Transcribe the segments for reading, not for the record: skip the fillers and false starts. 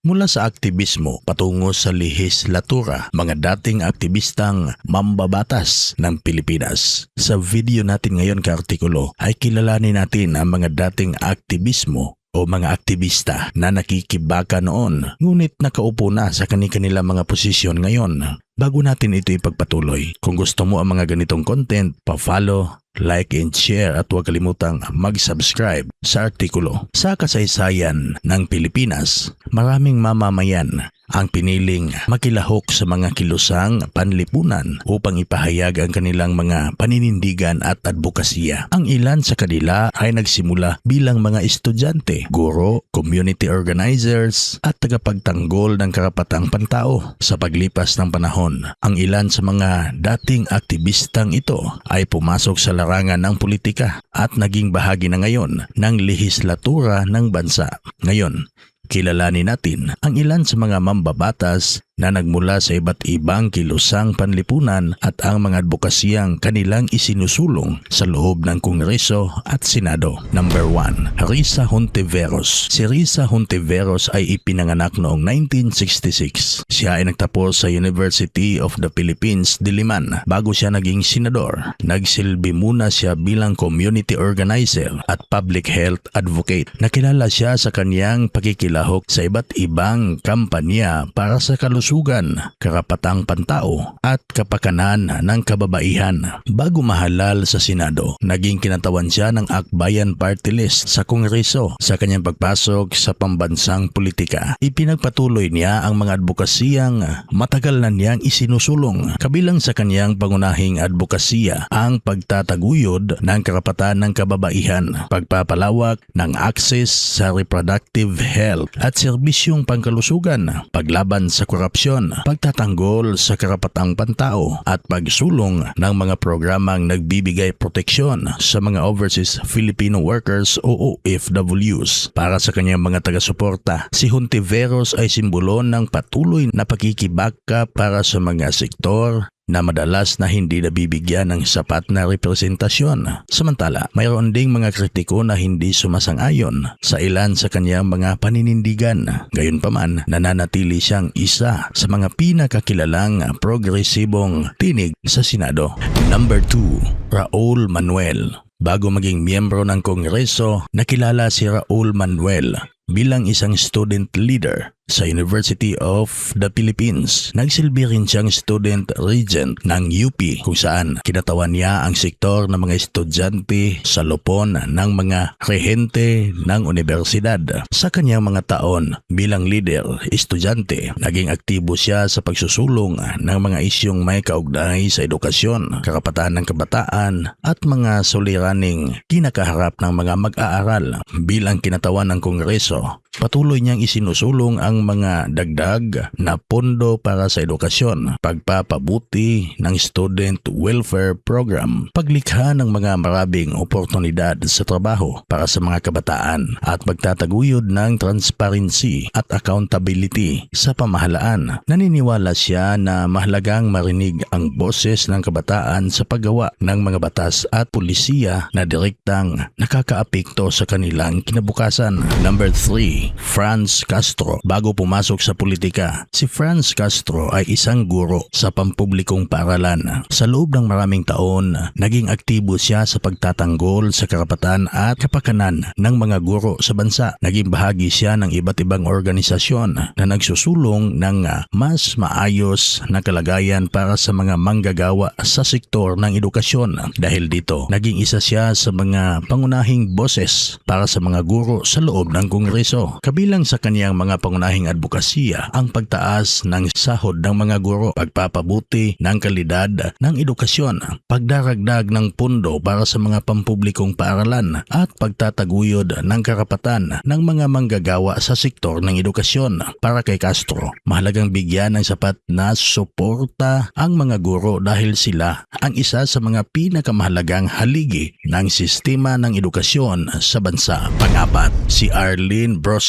Mula sa aktivismo patungo sa lehislatura, mga dating aktivistang mambabatas ng Pilipinas. Sa video natin ngayon ka-artikulo ay kilalanin natin ang mga dating aktivismo o mga aktivista na nakikibaka noon ngunit nakaupo na sa kanilang mga posisyon ngayon. Bago natin ito ipagpatuloy, kung gusto mo ang mga ganitong content, pa-follow, like and share at huwag kalimutang mag-subscribe sa artikulo. Sa kasaysayan ng Pilipinas, maraming mamamayan ang piniling makilahok sa mga kilusang panlipunan upang ipahayag ang kanilang mga paninindigan at advokasya. Ang ilan sa kanila ay nagsimula bilang mga estudyante, guro, community organizers at tagapagtanggol ng karapatang pantao. Sa paglipas ng panahon, ang ilan sa mga dating aktivistang ito ay pumasok sa larangan ng politika at naging bahagi na ngayon ng lehislatura ng bansa. Ngayon, kilalanin natin ang ilan sa mga mambabatas na nagmula sa iba't ibang kilusang panlipunan at ang mga advokasiyang kanilang isinusulong sa loob ng Kongreso at Senado. Number 1. Risa Hontiveros. Si Risa Hontiveros ay ipinanganak noong 1966. Siya ay nagtapos sa University of the Philippines, Diliman. Bago siya naging senador, nagsilbi muna siya bilang community organizer at public health advocate. Nakilala siya sa kanyang pakikilahok sa iba't ibang kampanya para sa kalusugan, karapatang pantao at kapakanan ng kababaihan. Bago mahalal sa Senado, naging kinatawan siya ng Akbayan Party List sa Kongreso. Sa kanyang pagpasok sa pambansang politika, ipinagpatuloy niya ang mga advokasiyang matagal na niyang isinusulong. Kabilang sa kanyang pangunahing advokasya ang pagtataguyod ng karapatan ng kababaihan, pagpapalawak ng access sa reproductive health at serbisyong pangkalusugan, paglaban sa korupsyon, pagtatanggol sa karapatang pantao at pagsulong ng mga programang nagbibigay proteksyon sa mga overseas Filipino workers o OFWs. Para sa kanyang mga taga-suporta, si Hontiveros ay simbolo ng patuloy na pakikibaka para sa mga sektor na madalas na hindi nabibigyan ng sapat na representasyon. Samantala, mayroon ding mga kritiko na hindi sumasang-ayon sa ilan sa kanyang mga paninindigan. Gayunpaman, nananatili siyang isa sa mga pinakakilalang progresibong tinig sa Senado. Number 2. Raul Manuel. Bago maging miyembro ng Kongreso, nakilala si Raul Manuel bilang isang student leader sa University of the Philippines. Nagsilbi rin siyang student regent ng UP kung saan kinatawan niya ang sektor ng mga estudyante sa lupon ng mga rehente ng universidad. Sa kanyang mga taon bilang leader estudyante, naging aktibo siya sa pagsusulong ng mga isyong may kaugnay sa edukasyon, karapatan ng kabataan at mga suliraning kinakaharap ng mga mag-aaral. Bilang kinatawan ng Kongreso, patuloy niyang isinusulong ang mga dagdag na pondo para sa edukasyon, pagpapabuti ng student welfare program, paglikha ng mga maraming oportunidad sa trabaho para sa mga kabataan at pagtataguyod ng transparency at accountability sa pamahalaan. Naniniwala siya na mahalagang marinig ang boses ng kabataan sa paggawa ng mga batas at pulisiya na direktang nakakaapekto sa kanilang kinabukasan. Number 3. Franz Castro. Bago pumasok sa politika, si Franz Castro ay isang guro sa pampublikong paaralan. Sa loob ng maraming taon, naging aktibo siya sa pagtatanggol sa karapatan at kapakanan ng mga guro sa bansa. Naging bahagi siya ng iba't ibang organisasyon na nagsusulong ng mas maayos na kalagayan para sa mga manggagawa sa sektor ng edukasyon. Dahil dito, naging isa siya sa mga pangunahing boses para sa mga guro sa loob ng Kongreso. Kabilang sa kanyang mga pangunahing advokasya ang pagtaas ng sahod ng mga guro, pagpapabuti ng kalidad ng edukasyon, pagdaragdag ng pondo para sa mga pampublikong paaralan at pagtataguyod ng karapatan ng mga manggagawa sa sektor ng edukasyon. Para kay Castro, mahalagang bigyan ng sapat na suporta ang mga guro dahil sila ang isa sa mga pinakamahalagang haligi ng sistema ng edukasyon sa bansa. Pang-apat, si Arlene Brosas.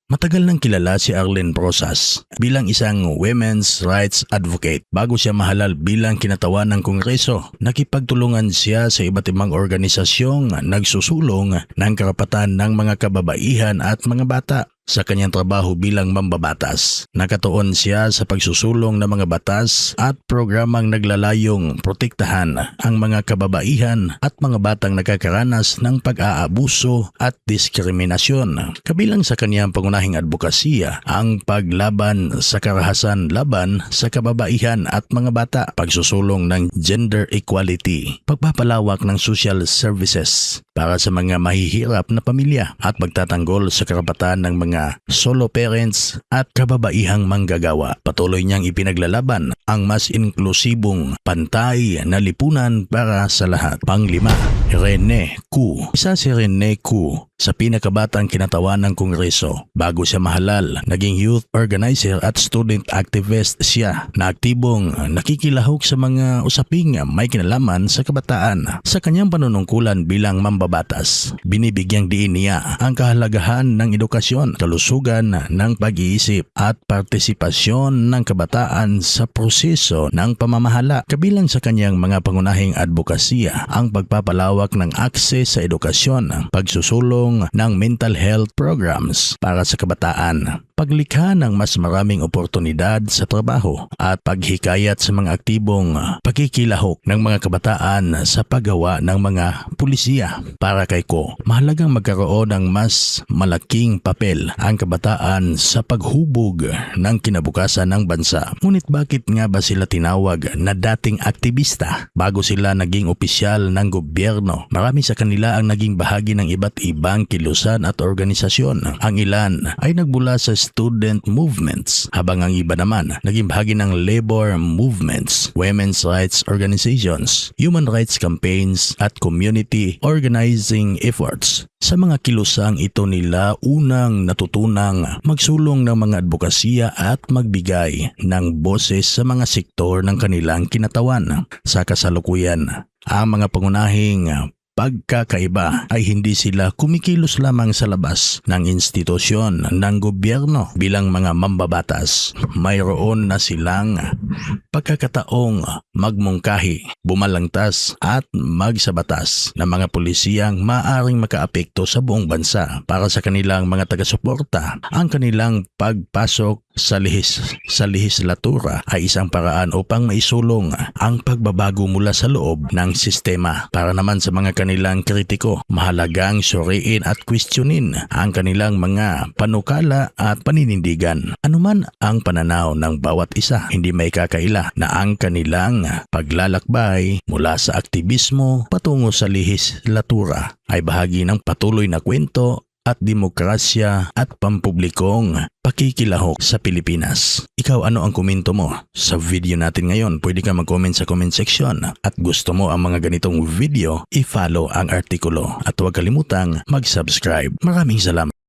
Matagal nang kilala si Arlene Brosas bilang isang women's rights advocate. Bago siya mahalal bilang kinatawan ng Kongreso, nakipagtulungan siya sa iba't ibang organisasyong nagsusulong ng karapatan ng mga kababaihan at mga bata. sa kanyang trabaho bilang mambabatas. Nakatuon siya sa pagsusulong ng mga batas at programang naglalayong protektahan ang mga kababaihan at mga batang nakakaranas ng pag-aabuso at diskriminasyon. Kabilang sa kanyang pangunahing advokasya ang paglaban sa karahasan laban sa kababaihan at mga bata, pagsusulong ng gender equality, pagpapalawak ng social services para sa mga mahihirap na pamilya at pagtatanggol sa karapatan ng mga solo parents at kababaihang manggagawa. Patuloy niyang ipinaglalaban ang mas inklusibong pantay na lipunan para sa lahat. Panglima, Rene Cu. Isa si Rene Cu sa pinakabatang kinatawan ng Kongreso. Bago siya mahalal, naging youth organizer at student activist siya na aktibong nakikilahok sa mga usaping may kinalaman sa kabataan. Sa kanyang panunungkulan bilang mambabatas, binibigyang diin niya ang kahalagahan ng edukasyon, kalusugan ng pag-iisip at partisipasyon ng kabataan sa proseso ng pamamahala. Kabilang sa kanyang mga pangunahing advokasya ang pagpapalawak ng akses sa edukasyon, pagsusulong ng mental health programs para sa kabataan, paglikha ng mas maraming oportunidad sa trabaho at paghikayat sa mga aktibong pagkikilahok ng mga kabataan sa paggawa ng mga pulisiya. Para kay Cu, mahalagang magkaroon ng mas malaking papel ang kabataan sa paghubog ng kinabukasan ng bansa. Ngunit bakit nga ba sila tinawag na dating aktivista bago sila naging opisyal ng gobyerno? Marami sa kanila ang naging bahagi ng iba't ibang kilusan at organisasyon. Ang ilan ay nagbula sa student movements, habang ang iba naman naging bahagi ng labor movements, women's rights organizations, human rights campaigns at community organizing efforts. Sa mga kilusang ito nila unang natutunang magsulong ng mga advokasya at magbigay ng boses sa mga sektor ng kanilang kinatawan. Sa kasalukuyan, ang mga pangunahing pagkakaiba ay hindi sila kumikilos lamang sa labas ng institusyon ng gobyerno bilang mga mambabatas. Mayroon na silang pagkakataong magmungkahi, bumalangtas at magsabatas ng mga pulisiyang maaring makaapekto sa buong bansa. Para sa kanilang mga taga-suporta, ang kanilang pagpasok sa lehislatura ay isang paraan upang maisulong ang pagbabago mula sa loob ng sistema. Para naman sa mga kanilang kritiko, mahalagang suriin at questionin ang kanilang mga panukala at paninindigan. Anuman ang pananaw ng bawat isa, hindi may kakaila na ang kanilang paglalakbay mula sa aktivismo patungo sa lehislatura ay bahagi ng patuloy na kwento at demokrasya at pampublikong pakikilahok sa Pilipinas. Ikaw, ano ang komento mo sa video natin ngayon? Pwede ka mag-comment sa comment section. At gusto mo ang mga ganitong video, i-follow ang artikulo at huwag kalimutang mag-subscribe. Maraming salamat.